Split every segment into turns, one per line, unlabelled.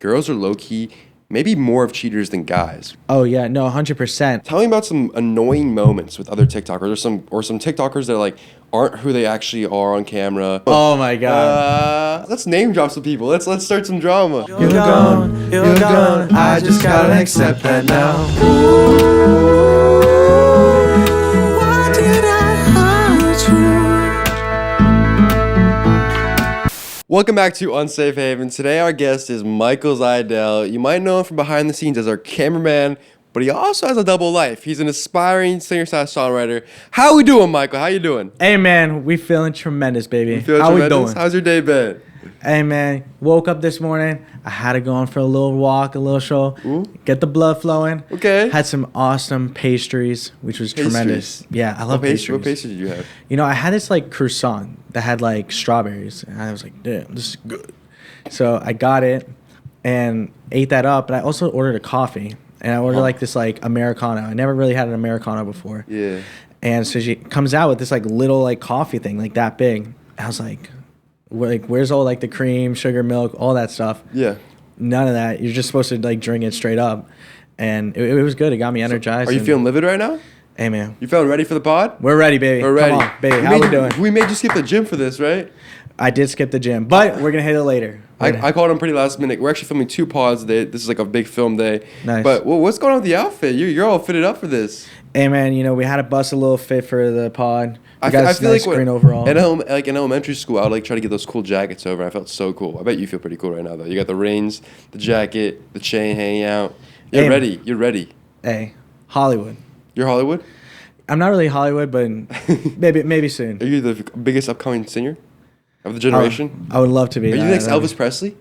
girls are low-key maybe more of cheaters than guys.
Oh yeah, no, 100%.
Tell me about some annoying moments with other TikTokers or some TikTokers that like aren't who they actually are on camera.
Oh my god.
Let's name drop some people. Let's start some drama.
You're gone, I just gotta accept that now. Why did I hurt you?
Welcome back to Unsafe Haven. Today our guest is Michael Zidell. You might know him from behind the scenes as our cameraman, but he also has a double life. He's an aspiring singer-songwriter. How we doing, Michael? How you doing?
Hey man, we feeling tremendous, baby.
You feeling
How
tremendous?
we doing?
How's your day been?
Hey man, woke up this morning. I had to go on for a little walk, a little show,
Ooh.
get the blood flowing.
Okay.
Had some awesome pastries, which was tremendous. Yeah, I love pastries.
What pastry did you have?
You know, I had this like croissant that had like strawberries, and I was like, damn, this is good. So I got it and ate that up, but I also ordered a coffee, and I ordered like this like Americano. I never really had an Americano before.
Yeah.
And so she comes out with this like little like coffee thing, like that big. I was like, where's all like the cream, sugar, milk, all that stuff?
Yeah.
None of that. You're just supposed to like drink it straight up, and it was good. It got me energized.
Are you feeling livid right now?
Hey man,
You feeling ready for the pod?
we're ready, baby.
We're ready.
Come on, baby. How we doing?
We made you skip the gym for this, right?
I did skip the gym, but we're gonna hit it later.
I called him pretty last minute. We're actually filming 2 pods today. This is like a big film day.
Nice.
But what's going on with the outfit? You're all fitted up for this.
Hey man, you know we had to bust a little fit for the pod. We
I
got
feel
a nice
like
green overall.
in elementary school, I would like try to get those cool jackets over. I felt so cool. I bet you feel pretty cool right now though. You got the reins, the jacket, the chain hanging out. You're
Hey,
ready. You're ready.
Hey, Hollywood.
You're Hollywood?
I'm not really Hollywood, but maybe soon.
Are you the biggest upcoming singer of the generation?
I would love to be.
Are you
that.
next Elvis Presley?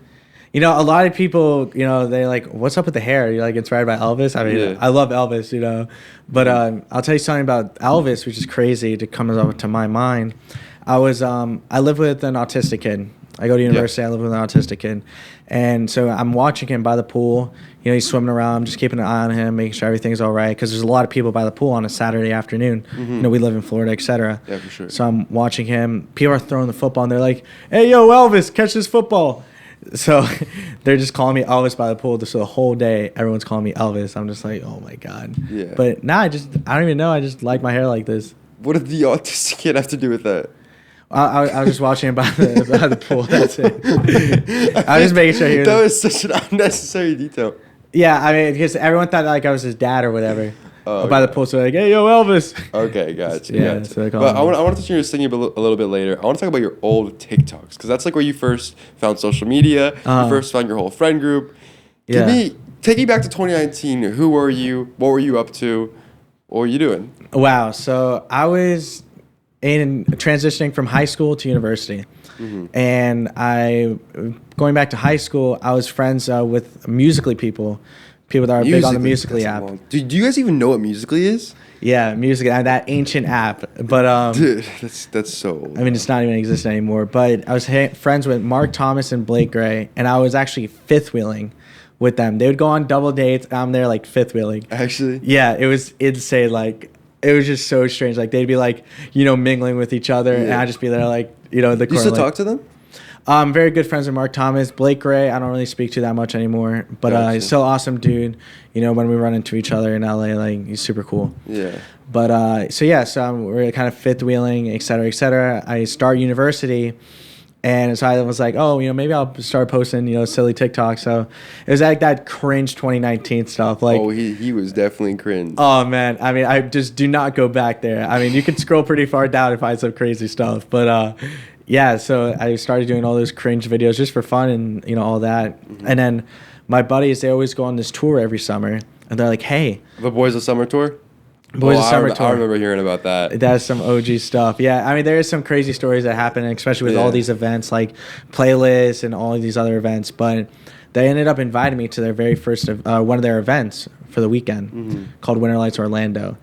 You know, a lot of people, you know, they like, what's up with the hair? You're like inspired by Elvis? I mean,
Yeah.
I love Elvis, you know. But I'll tell you something about Elvis, which is crazy to come up to my mind. I live with an autistic kid. I go to university, I live with an autistic kid. And so I'm watching him by the pool. You know, he's swimming around, just keeping an eye on him, making sure everything's all right. Because there's a lot of people by the pool on a Saturday afternoon.
Mm-hmm.
You know, we live in Florida, etc.
Yeah, for sure.
So I'm watching him. People are throwing the football, and they're like, hey, yo, Elvis, catch this football. So they're just calling me Elvis by the pool. So the whole day, everyone's calling me Elvis. I'm just like, oh, my God.
Yeah.
But now I don't even know. I just like my hair like this.
What did the autistic kid have to do with that?
I was just watching him by the pool. That's it. I was just making sure he was.
That was such an unnecessary detail.
Yeah, I mean, because everyone thought like I was his dad or whatever.
Oh,
by the
okay.
pool, so they're like, hey, yo, Elvis.
Okay, gotcha.
Yeah,
gotcha.
so they call
But
him
I want to touch on your singing a little bit later. I want to talk about your old TikToks because that's like where you first found social media. You first found your whole friend group.
Yeah.
Take me back to 2019. Who were you? What were you up to? What were you doing?
Wow. So I was transitioning from high school to university.
Mm-hmm.
And going back to high school, I was friends with Musical.ly people that are big on the Musical.ly app.
Do you guys even know what Musical.ly is?
Yeah, Musical.ly, that ancient app. But
Dude, that's so old.
I mean, it's not even existing anymore. But I was friends with Mark Thomas and Blake Gray, and I was actually fifth wheeling with them. They would go on double dates, and I'm there like fifth wheeling.
Actually?
Yeah, it was insane. Like, it was just so strange. Like, they'd be like, you know, mingling with each other, and I'd just be there like, you know, the
Do you still talk to them?
I'm very good friends with Mark Thomas. Blake Gray, I don't really speak to that much anymore, but
Gotcha.
he's still awesome dude. You know, when we run into each other in LA, like, he's super cool.
Yeah.
But so we're kind of fifth wheeling, et cetera, et cetera. I start university, and so I was like, oh, you know, maybe I'll start posting, you know, silly TikToks. So it was like that cringe 2019 stuff. Like,
Oh, he was definitely cringe.
oh man, I mean, I just do not go back there. I mean, you can scroll pretty far down and find some crazy stuff, but yeah. So I started doing all those cringe videos just for fun and, you know, all that. Mm-hmm. And then my buddies, they always go on this tour every summer, and they're like, hey,
The Boys of Summer tour?
Boys of Summer Tour.
I remember hearing about that.
That's some OG stuff. Yeah, I mean, there is some crazy stories that happen, especially with
Yeah.
all these events like playlists and all of these other events. But they ended up inviting me to their very first one of their events for the weekend called Winter Lights Orlando.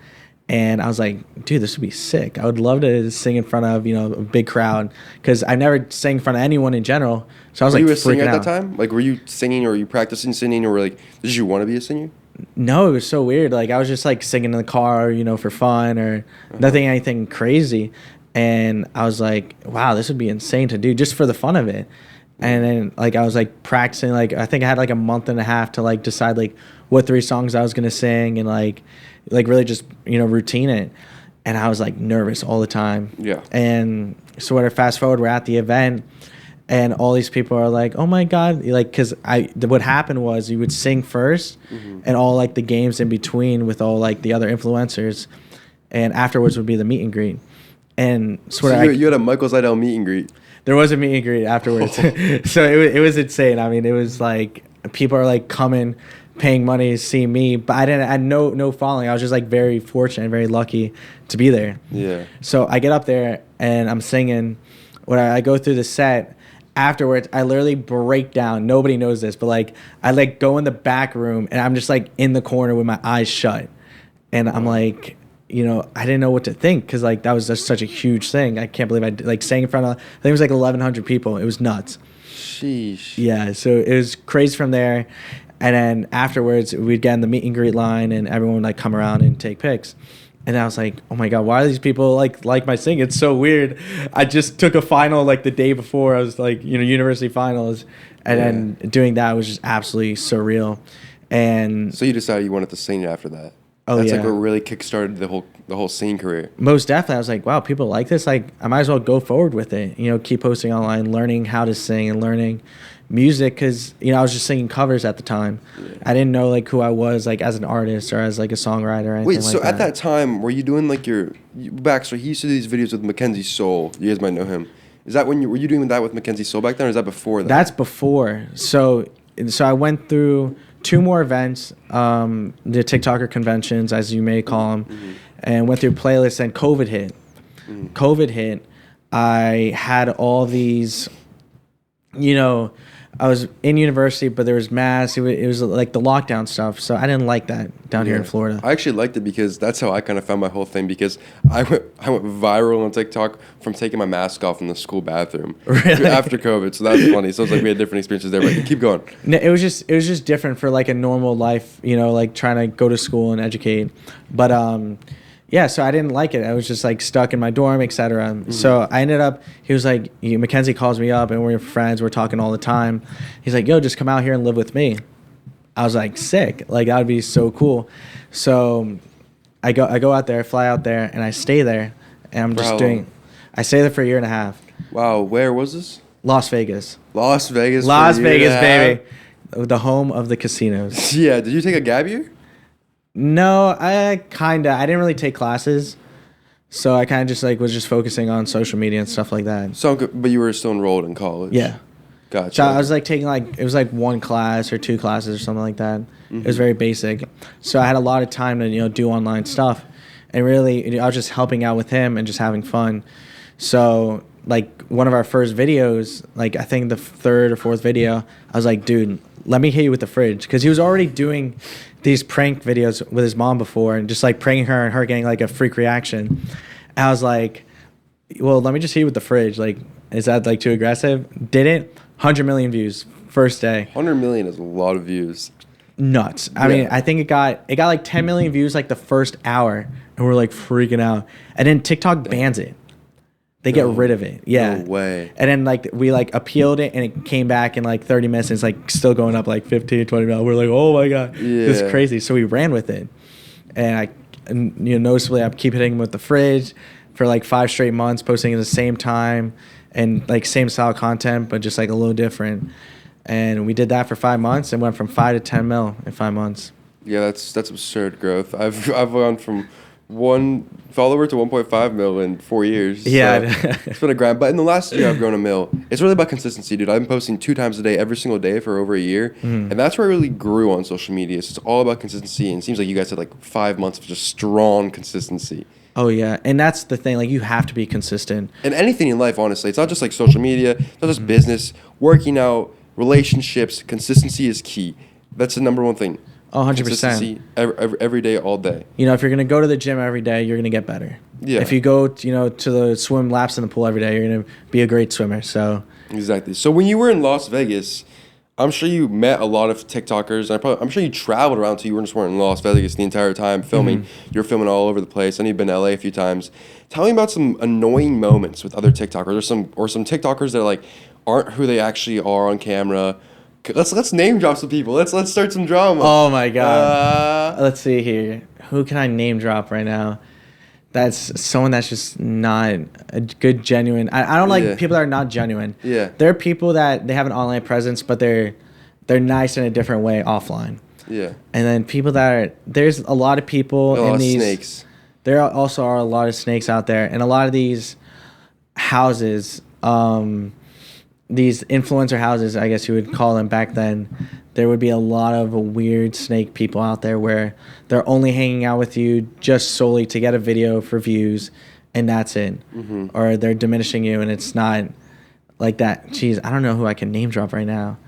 And I was like, dude, this would be sick. I would love to sing in front of, you know, a big crowd, because I never sang in front of anyone in general. So I was
Were
like,
you a singer
freaking
at
out.
that time? Like, were you singing, or were you practicing singing, or like, did you want to be a singer?
No, it was so weird. Like, I was just like singing in the car, you know, for fun or anything crazy. And I was like, wow, this would be insane to do just for the fun of it. And then like I was like practicing, like I think I had like a month and a half to like decide like what 3 songs I was gonna sing and like really just routine it. And I was like nervous all the time.
Yeah.
And so when I fast forward, we're at the event, and all these people are like, "Oh my god!" Like, because what happened was you would sing first, and all like the games in between with all like the other influencers, and afterwards would be the meet and greet. And
so you had a Michael Zidell meet and greet.
There was a meet and greet afterwards. So it was insane. I mean, it was like people are like coming, paying money to see me, but I had no following. I was just like very fortunate, very lucky to be there.
Yeah.
So I get up there and I'm singing. When I go through the set, afterwards I literally break down. Nobody knows this, but like I like go in the back room and I'm just like in the corner with my eyes shut, and I'm like, I didn't know what to think, because like that was just such a huge thing. I can't believe I like sang in front of, I think it was like 1,100 people. It was nuts.
Sheesh.
Yeah, so it was crazy from there. And then afterwards we'd get in the meet and greet line and everyone would like come around and take pics. And I was like, oh my god, why are these people like my singing? It's so weird. I just took a final like the day before. I was like, university finals, and then doing that was just absolutely surreal. And
so you decided you wanted to sing after that.
Oh,
That's
yeah.
like what really kickstarted the whole singing career.
Most definitely. I was like, wow, people like this. Like, I might as well go forward with it. Keep posting online, learning how to sing and learning music, because I was just singing covers at the time. Yeah. I didn't know like who I was like as an artist or as like a songwriter or anything.
Wait, so at that time, were you doing like your backstory? He used to do these videos with Mackenzie Soul. You guys might know him. Is that when were you doing that with Mackenzie Soul back then, or is that before that?
That's before. So I went through 2 more events, the TikToker conventions, as you may call them, and went through playlists, and COVID hit. COVID hit. I had all these, I was in university, but there was masks. It was like the lockdown stuff, so I didn't like that down here in Florida.
I actually liked it because that's how I kind of found my whole thing, because I went viral on TikTok from taking my mask off in the school bathroom after COVID. So that's funny. So it's like we had different experiences there, but keep going.
No, it was just different for like a normal life, like trying to go to school and educate. But yeah, so I didn't like it. I was just like stuck in my dorm, etc. So I ended up, he was like, Mackenzie calls me up and we're friends. We're talking all the time. He's like, yo, just come out here and live with me. I was like, sick. Like, that would be so cool. So I go out there, fly out there, and I stay there. And I'm just I stay there for a year and a half.
Wow. Where was this?
Las Vegas.
Las Vegas.
Las Vegas, baby. The home of the casinos.
Yeah. Did you take a gap year?
No, I didn't really take classes, so I kind of just like was just focusing on social media and stuff like that.
So, but you were still enrolled in college.
Yeah,
gotcha.
So I was like taking it was like 1 class or 2 classes or something like that. It was very basic, so I had a lot of time to do online stuff, and really I was just helping out with him and just having fun. So like one of our first videos, like I think the 3rd or 4th video, I was like, dude, let me hit you with the fridge, because he was already doing these prank videos with his mom before and just like pranking her and her getting like a freak reaction. And I was like, well, let me just hit you with the fridge. Like, is that like too aggressive? Didn't. 100 million views first day.
100 million is a lot of views.
Nuts. I mean, I think it got like 10 million views like the first hour, and we're like freaking out. And then TikTok bans it. They get rid of it. Yeah.
No way.
And then like we like appealed it, and it came back in like 30 minutes, and it's like still going up like 15, 20 mil. We're like, oh my god, this is crazy. So we ran with it, and noticeably I keep hitting him with the fridge for like 5 straight months, posting at the same time and like same style content, but just like a little different. And we did that for 5 months and went from 5 to 10 mil in 5 months.
Yeah, that's absurd growth. I've gone from 1 follower to 1.5 mil in 4 years.
Yeah.
So it's been a grind. But in the last year, I've grown a mil. It's really about consistency, dude. I've been posting 2 times a day, every single day for over a year. And that's where I really grew on social media. So it's all about consistency. And it seems like you guys had like 5 months of just strong consistency.
Oh, yeah. And that's the thing. Like, you have to be consistent.
And anything in life, honestly. It's not just like social media. It's not just business. Working out, relationships. Consistency is key. That's the number one thing.
Oh, 100%.
Consistency every day, all day.
If you're going to go to the gym every day, you're going to get better. Yeah. If you go, to the swim laps in the pool every day, you're going to be a great swimmer. So
exactly. So when you were in Las Vegas, I'm sure you met a lot of TikTokers. I'm sure you traveled around too. You weren't just in Las Vegas the entire time filming. You were filming all over the place. I know you've been to LA a few times. Tell me about some annoying moments with other TikTokers or some TikTokers that are like, aren't who they actually are on camera. Let's name drop some people. Let's start some drama.
Oh my god. Let's see here. Who can I name drop right now? That's someone that's just not a good, genuine. I don't like people that are not genuine.
Yeah.
There are people that they have an online presence, but they're nice in a different way offline.
Yeah.
And then people there's a lot of people in these
snakes.
There also are a lot of snakes out there, and a lot of these houses, these influencer houses, I guess you would call them back then, there would be a lot of weird snake people out there where they're only hanging out with you just solely to get a video for views, and that's it. Mm-hmm. Or they're diminishing you, and it's not like that. Jeez, I don't know who I can name drop right now.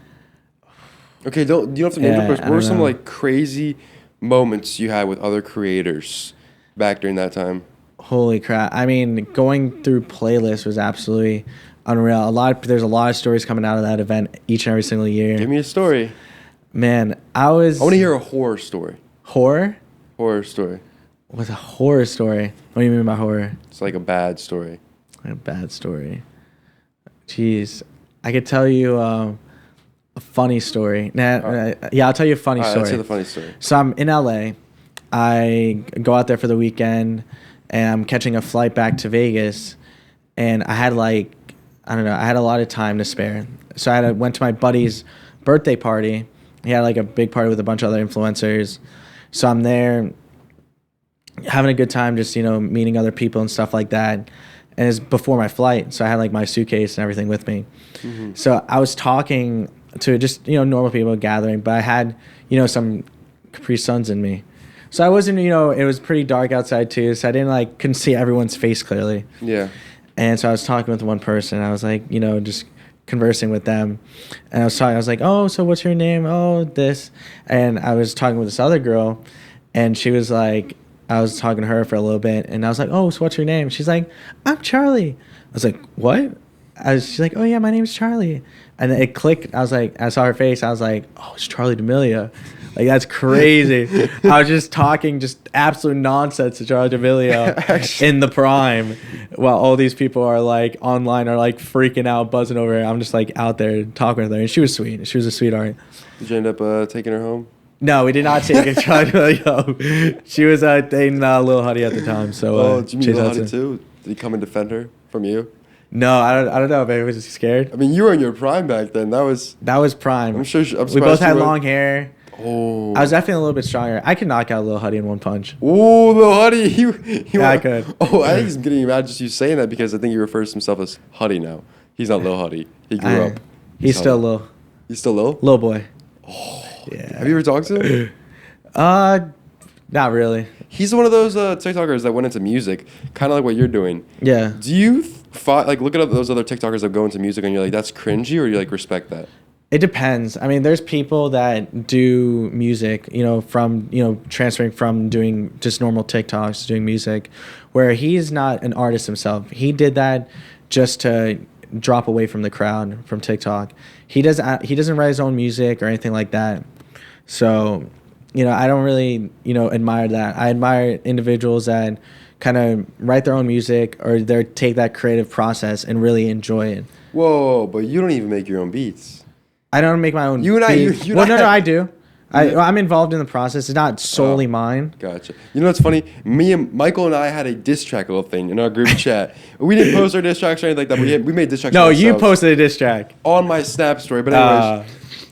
Okay, you don't have to name drop. What were some like crazy moments you had with other creators back during that time?
Holy crap! I mean, going through playlists was absolutely unreal. There's a lot of stories coming out of that event each and every single year.
Give me a story.
Man, I want
to hear a horror story.
Horror?
Horror story.
What's a horror story? What do you mean by horror?
It's like a bad story.
A bad story. Jeez. I could tell you a funny story. Yeah, I'll tell you a funny story.
Let's hear the funny story.
So I'm in LA. I go out there for the weekend, and I'm catching a flight back to Vegas, and I had I had a lot of time to spare. So I went to my buddy's birthday party. He had like a big party with a bunch of other influencers. So I'm there having a good time, just, meeting other people and stuff like that. And it's before my flight. So I had like my suitcase and everything with me. Mm-hmm. So I was talking to just, normal people gathering, but I had, some Capri Suns in me. So I wasn't, it was pretty dark outside too. So I couldn't see everyone's face clearly.
Yeah.
And so I was talking with one person. I was like, just conversing with them. And I was like, oh, so what's your name? Oh, this. And I was talking with this other girl. And she was like, I was talking to her for a little bit. And I was like, oh, so what's your name? She's like, I'm Charlie. I was like, what? She's like, oh, yeah, my name's Charlie. And then it clicked. I saw her face. I was like, oh, it's Charlie D'Amelio. Like, that's crazy. I was just talking just absolute nonsense to Charlie D'Amelio in the prime, while all these people are online are freaking out, buzzing over her. I'm just out there talking with her, and she was sweet. She was a sweetheart.
Did you end up taking her home?
No, we did not take her. Charlie D'Amelio. She was dating Lil Huddy at the time. So
did you meet Lil Huddy too? Did he come and defend her from you?
No, I don't know. Maybe was scared.
I mean, you were in your prime back then. That was
prime.
I'm sure.
We both had long hair.
Oh.
I was definitely a little bit stronger. I could knock out Lil Huddy in one punch.
Oh, Lil Huddy.
Yeah, I could.
Oh, I think he's getting mad just you saying that because I think he refers to himself as Huddy now. He's not Lil Huddy. He grew up.
He's still Lil.
He's still Lil?
Lil boy.
Oh. Yeah. Have you ever talked to him?
Not really.
He's one of those TikTokers that went into music, kind of like what you're doing.
Yeah.
Do you look at those other TikTokers that go into music and you're like, that's cringy, or you respect that?
It depends. I mean, there's people that do music, from, transferring from doing just normal TikToks to doing music, where he's not an artist himself. He did that just to drop away from the crowd from TikTok. He doesn't write his own music or anything like that. So, I don't really, admire that. I admire individuals that kind of write their own music or they take that creative process and really enjoy it.
Whoa, but you don't even make your own beats.
I don't make my own. No, I do. I'm involved in the process. It's not solely mine.
Gotcha. You know what's funny? Me and Michael and I had a diss track little thing in our group chat. We didn't post our diss tracks or anything like that. We made diss tracks.
No, you posted a diss track
on my Snap story. But anyways,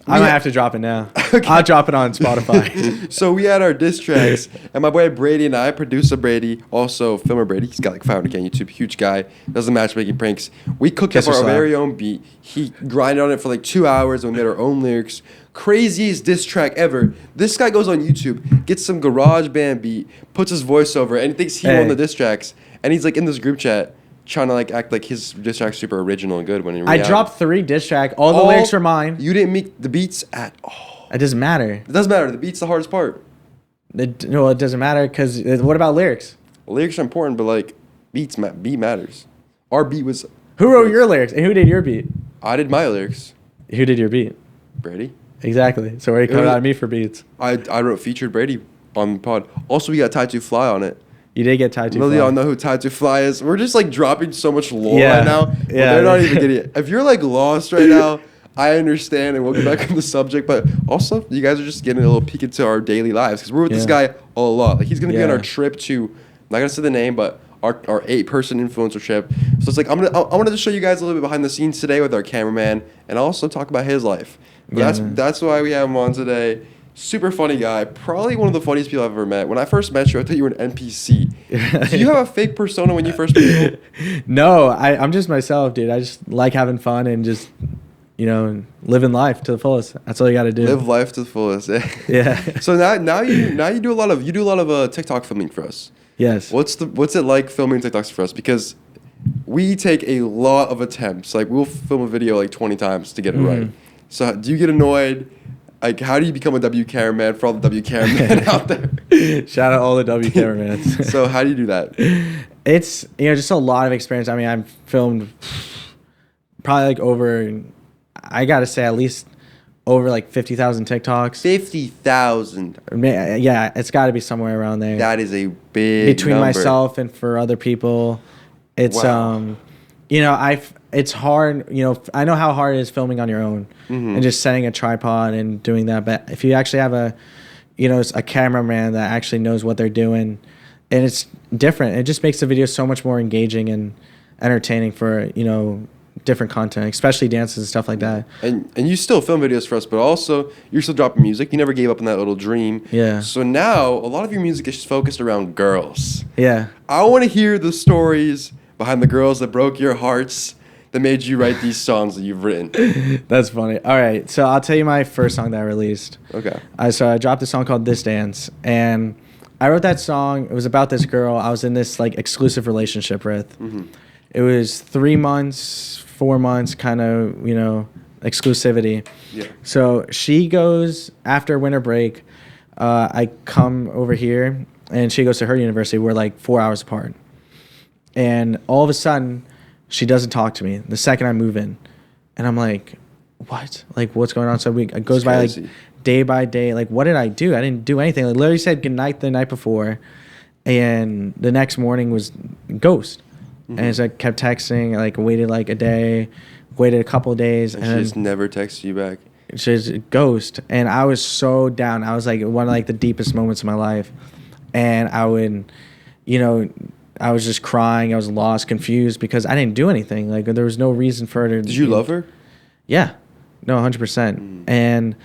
I might have to drop it now. Okay. I'll drop it on Spotify.
So we had our diss tracks, and my boy Brady and I, producer Brady, also filmer Brady, he's got 500K on YouTube, huge guy, does the matchmaking pranks. We cooked up our very own beat. He grinded on it for 2 hours, and we made our own lyrics. Craziest diss track ever. This guy goes on YouTube, gets some garage band beat, puts his voice over, and thinks he won the diss tracks. And he's in this group chat, trying to act like his diss track's super original and good when in reality,
I dropped 3 diss track. All the lyrics are mine.
You didn't make the beats at all.
It doesn't matter.
It doesn't matter. The beat's the hardest part.
It doesn't matter because what about lyrics?
Well, lyrics are important, but beat matters. Our beat was.
Who wrote your lyrics and who did your beat?
I did my lyrics.
Who did your beat?
Brady.
Exactly. So where are you coming on me for beats?
I wrote featured Brady on the pod. Also, we got Tattoo Fly on it.
You did get Tattoo
Really,
Fly.
y'all know who Tattoo Fly is. We're just like dropping so much lore
Yeah.
right now. But
Yeah.
they're not even getting it. If you're like lost right now, I understand, and we'll get back on the subject. But also, you guys are just getting a little peek into our daily lives because we're with this
Yeah.
guy a lot. Like he's gonna be on
Yeah.
our trip to, I'm not gonna say the name, but our 8-person influencer trip. So it's like I wanted to show you guys a little bit behind the scenes today with our cameraman, and also talk about his life. But
Yeah,
that's why we have him on today. Super funny guy, probably one of the funniest people I've ever met. When I first met you, I thought you were an NPC. Do you have a fake persona when you first meet people?
No, I'm just myself, dude. I just like having fun and just, living life to the fullest. That's all you got to do.
Live life to the fullest.
Yeah.
So now you do a lot of TikTok filming for us.
Yes.
What's it like filming TikToks for us? Because we take a lot of attempts. Like we'll film a video like 20 times to get it right. So do you get annoyed? Like how do you become a W cameraman for all the W cameramen out there?
Shout out all the W cameramans.
So how do you do that?
It's just a lot of experience. I mean, I've filmed probably like over, I gotta say, at least over like 50,000 TikToks.
50,000.
Yeah, it's got to be somewhere around there.
That is a big
Between
number.
myself and for other people, it's
Wow.
it's hard. I know how hard it is filming on your own and just setting a tripod and doing that. But if you actually have a cameraman that actually knows what they're doing, and it's different. It just makes the video so much more engaging and entertaining for different content, especially dances and stuff like that.
And you still film videos for us, but also you're still dropping music. You never gave up on that little dream.
Yeah.
So now a lot of your music is focused around girls.
Yeah.
I want to hear the stories behind the girls that broke your hearts, that made you write these songs that you've written.
That's funny. All right, so I'll tell you my first song that I released.
Okay.
So I dropped a song called This Dance, and I wrote that song. It was about this girl I was in this like exclusive relationship with. It was 3 months, 4 months kind of, exclusivity.
Yeah.
So she goes after winter break. I come over here, and she goes to her university. We're like 4 hours apart. And all of a sudden, she doesn't talk to me the second I move in. And I'm like, what? Like, what's going on? So it goes by like day by day. Like, what did I do? I didn't do anything. Like, literally said goodnight the night before. And the next morning was ghost. And so I kept texting, like waited like a day, waited a couple of days.
And she just never texted you back.
She's a ghost. And I was so down. I was like one of like the deepest moments of my life. And I would, I was just crying. I was lost, confused because I didn't do anything. Like there was no reason for her to.
Did you love her?
Yeah, no, 100%. And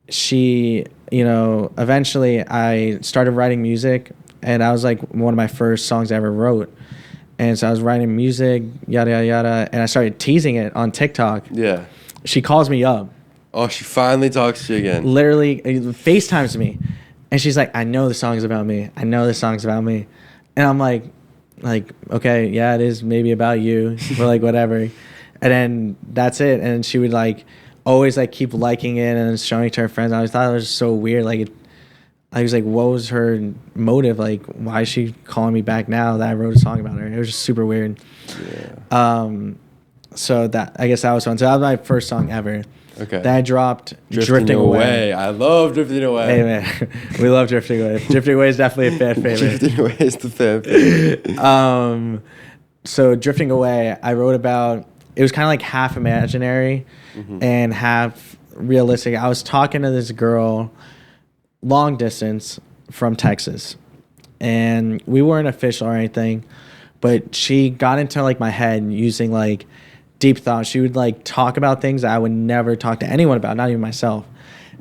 she, eventually I started writing music, and I was like one of my first songs I ever wrote. And so I was writing music, yada yada yada, and I started teasing it on TikTok.
Yeah.
She calls me up.
Oh, she finally talks to you again.
Literally FaceTimes me, and she's like, "I know the song's about me. I know the song's about me." And I'm like, okay, yeah, it is maybe about you, but like whatever. And then that's it. And she would like always like keep liking it and showing it to her friends. I always thought it was so weird. Like I was like, what was her motive? Like, why is she calling me back now that I wrote a song about her? It was just super weird.
Yeah.
So that, I guess that was fun. So that was my first song ever.
Okay.
Then I dropped
Drifting Away. I love Drifting Away.
Hey man, we love Drifting Away. Drifting Away is definitely a fan favorite.
Drifting Away is the fan favorite.
So Drifting Away, I wrote about, it was kind of like half imaginary and half realistic. I was talking to this girl long distance from Texas, and we weren't official or anything, but she got into like my head using like deep thought. She would like talk about things that I would never talk to anyone about, not even myself.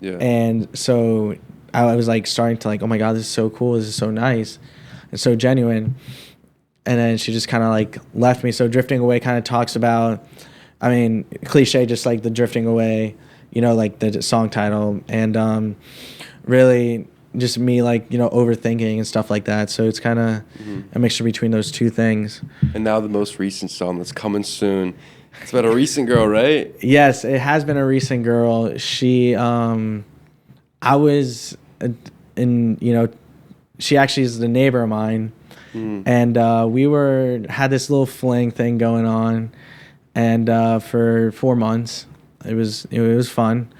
Yeah.
And so I was like starting to like, oh my God, this is so cool. This is so nice and so genuine. And then she just kind of like left me. So Drifting Away kind of talks about, I mean, cliche, just like the drifting away, like the song title, and really just me like, overthinking and stuff like that. So it's kind of a mixture between those two things.
And now the most recent song that's coming soon. It's about a recent girl, right?
Yes, it has been a recent girl. She, I was she actually is the neighbor of mine. And we had this little fling thing going on, and for 4 months, it was fun.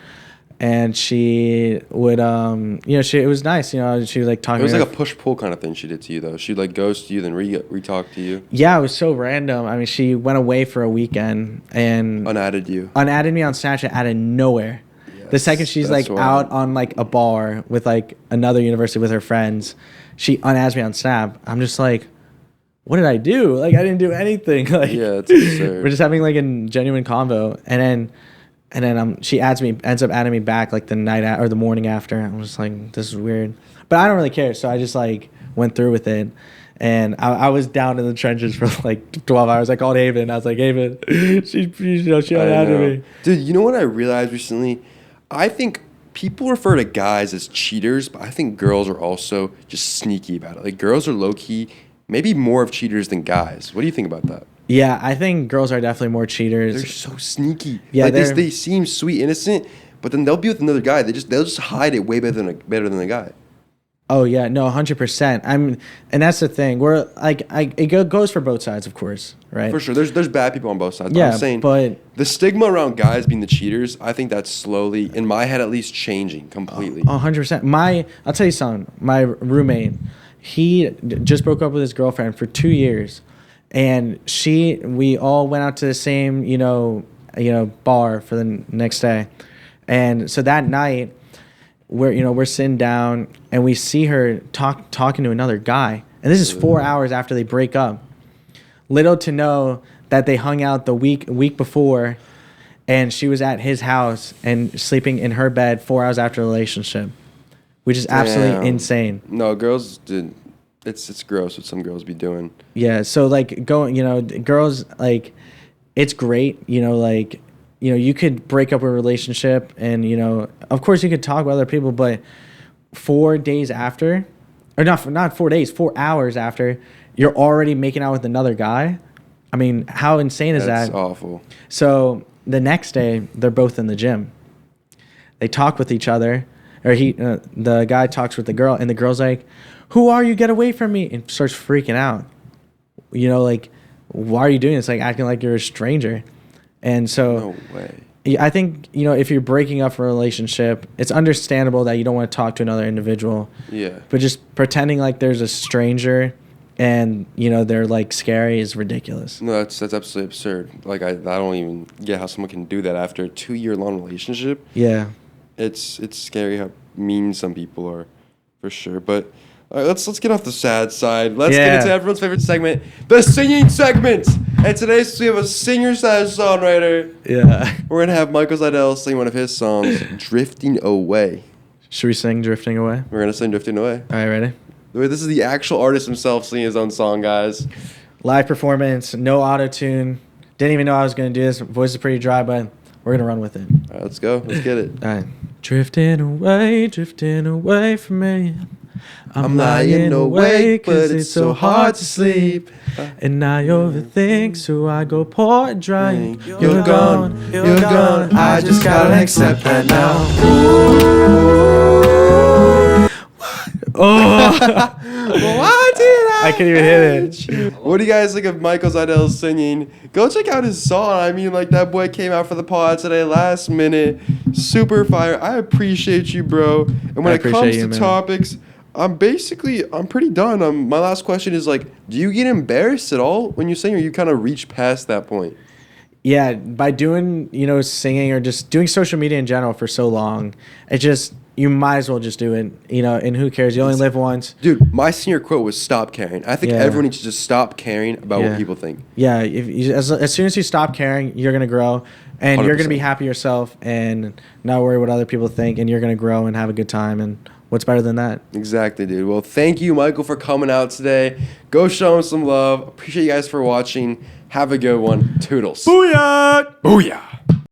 and she would it was nice, she was like talking.
It was
to
like
her.
a push-pull kind of thing she did to you, though. She'd like ghost you, then re-talk to you.
Yeah, it was so random. I mean, she went away for a weekend and
Unadded you.
unadded me on Snapchat out of nowhere. The second she's
that's
like
wild.
out on like a bar with like another university with her friends, she unadds me on Snap. I'm just like, what did I do? Like, I didn't do anything. Like,
Yeah, it's absurd.
we're just having like a genuine convo, and then she ends up adding me back like the night or the morning after. I'm just like, this is weird, but I don't really care. So I just like went through with it. And I was down in the trenches for like 12 hours. I called Haven. I was like, Haven, she unadded me.
Dude, you know what I realized recently? I think people refer to guys as cheaters, but I think girls are also just sneaky about it. Like, girls are low-key, maybe more of cheaters than guys. What do you think about that?
Yeah, I think girls are definitely more cheaters.
They're so sneaky.
Yeah,
like they seem sweet, innocent, but then they'll be with another guy. They'll just hide it way better than a guy.
Oh yeah, no, 100%. And that's the thing. We're like, it goes for both sides, of course, right?
For sure, there's bad people on both sides.
Yeah,
I'm saying,
but
the stigma around guys being the cheaters, I think that's slowly, in my head at least, changing completely.
100%. I'll tell you something. My roommate, he just broke up with his girlfriend for 2 years, and we all went out to the same, bar for the next day, and so that night, we're sitting down and we see her talking to another guy, and this is 4 hours after they break up. Little to know that they hung out the week before, and she was at his house and sleeping in her bed 4 hours after the relationship, which is absolutely insane.
No, girls did. It's gross what some girls be doing.
Yeah, so like girls, like, it's great, you could break up a relationship and, of course you could talk with other people, but 4 days after, or not 4 days, 4 hours after, you're already making out with another guy. I mean, how insane is that?
That's awful.
So the next day, they're both in the gym. They talk with each other, or the guy talks with the girl, and the girl's like, "Who are you? Get away from me!" and starts freaking out. Like, why are you doing this? Like, acting like you're a stranger. And so,
No way.
I think, if you're breaking up a relationship, it's understandable that you don't want to talk to another individual.
Yeah.
But just pretending like there's a stranger and, they're like scary is ridiculous.
No, that's absolutely absurd. Like, I don't even get how someone can do that after a 2-year-long relationship.
Yeah.
It's scary how mean some people are, for sure. But all right, let's get off the sad side. Let's get into everyone's favorite segment, the singing segment. And today, we have a singer/songwriter.
Yeah.
We're gonna have Michael Zidell sing one of his songs, "Drifting Away."
Should we sing "Drifting Away"?
We're gonna sing "Drifting Away."
All right, ready?
This is the actual artist himself singing his own song, guys.
Live performance, no auto-tune. Didn't even know I was going to do this. Voice is pretty dry, but we're going to run with it.
All right, let's go. Let's get it.
All right. Drifting away from me.
I'm lying awake, but it's so hard to sleep.
And I overthink, so I go pour drying.
You're gone, I just gotta accept that now.
Oh,
Well, why did
I couldn't even hit it.
What do you guys think of Michael Zidell singing? Go check out his song. I mean, like, that boy came out for the pod today, last minute. Super fire. I appreciate you, bro. And when it comes to topics, I'm pretty done. My last question is, like, do you get embarrassed at all when you sing, or you kind of reach past that point?
Yeah, by doing, singing or just doing social media in general for so long, you might as well just do it, and who cares? You only live once.
Dude, my senior quote was "Stop caring." I think
Yeah.
everyone needs to just stop caring about what people think.
Yeah, as soon as you stop caring, you're gonna grow, and you are gonna be
100%.
happy yourself, and not worry what other people think, and you're gonna grow and have a good time. And what's better than that?
Exactly, dude. Well, thank you, Michael, for coming out today. Go show him some love. Appreciate you guys for watching. Have a good one. Toodles.
Booyah!
Booyah!